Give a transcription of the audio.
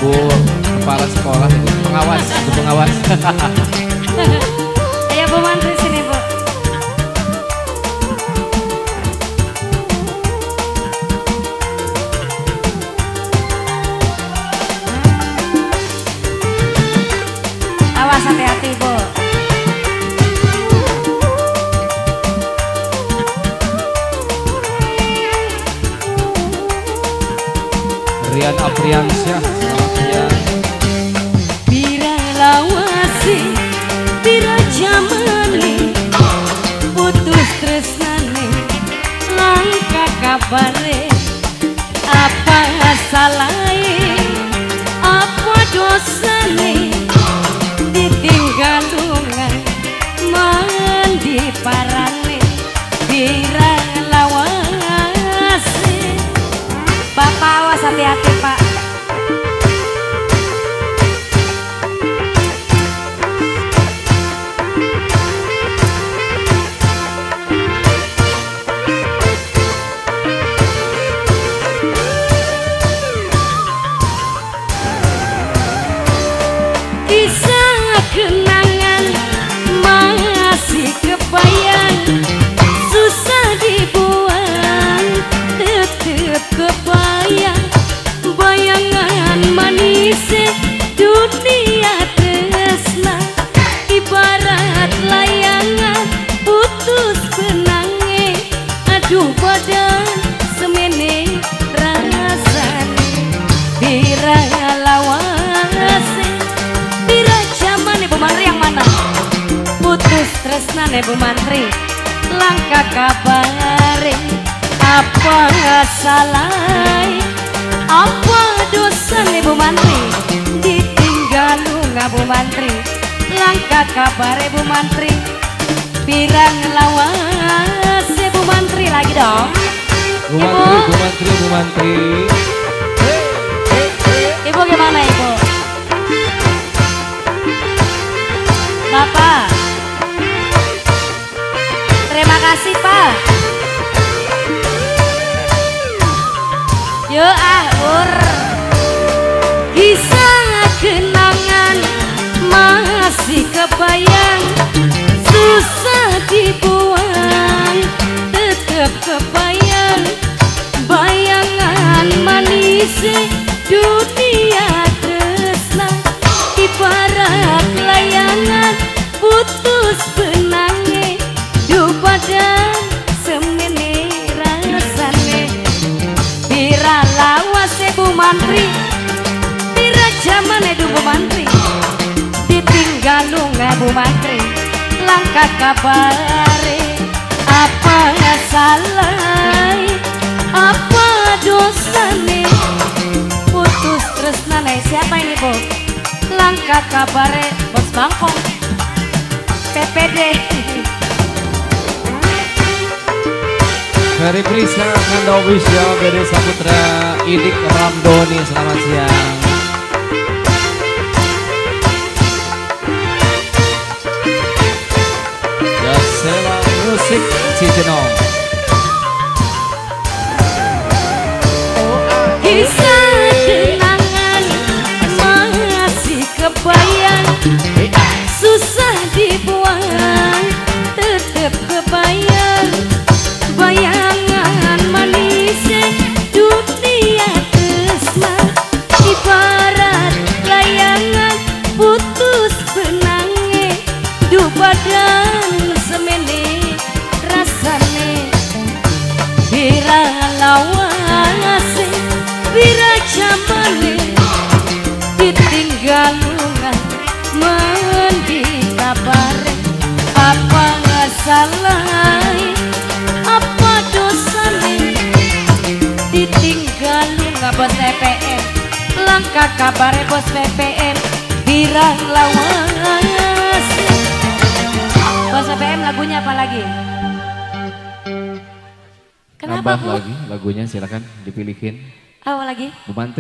Bu kepala sekolah itu pengawas, itu pengawas. Ayo Bu Mantri sini Bu. Awas hati-hati Bu. Rian Apriansyah, selamat siang. Bira lawasi, bira jamani, putus tresnane, langka kabare, apa salahnya, apa dosane, ditinggal lungan, mandi parane, bira lawasi. Bapak awas hati-hati Pak. Kisah kenangan masih kebayang, susah dibuang, tetep kebayang. Bayangan manis dunia tresna, ibarat layangan putus benange. Aduh badan semene rasane, bira lawase, bira zaman Bu Mantri yang mana? Putus tresna Bu Mantri, langka kabare, apa salah? Apa dosa Bu Mantri, ditinggal lunga Bu Mantri, langka kabare Bu Mantri, pirang lawas Bu Mantri lagi dong. Bu Mantri, Bu Mantri, Bu Mantri. Ibu gimana Ibu? Bapak, terima kasih Pak. Yo kisah kenangan masih kebayang, susah dibuang, tetap kebayang. Bayangan manis dunia tresna, ibarat layangan putus benange. Duh badan semene rasane, bira lawas Bu Mantri, bira zaman Bu Mantri, ditinggal lunga Bu Mantri, langka kabare, apa salah, apa dosane, putus tresnane. Siapa ini Bu? Langka kabare, Bos Bangkong, PPD. Ferry Prisa, Kanda Official, Dede Saputra, Idik Ramdoni, selamat siang. Yasela Musik Cijenong. Kisah kenangan masih kebayang, susah dibuang, tetep kebayang. Bayangan manis dunia tresna, ibarat layangan putus benange. Duh badan semene rasane, bira lawase, bira jamane, ditinggal lunga, mandi kabare. Apa salah, apa dosane, ditinggal lunga Bos PPN, langka kabare Bos PPN, bira lawas. Bos PPN lagunya apa lagi? Kenapa Nambah Bu? lagi lagunya, silakan dipilihin. Apa lagi? Bu Mantri.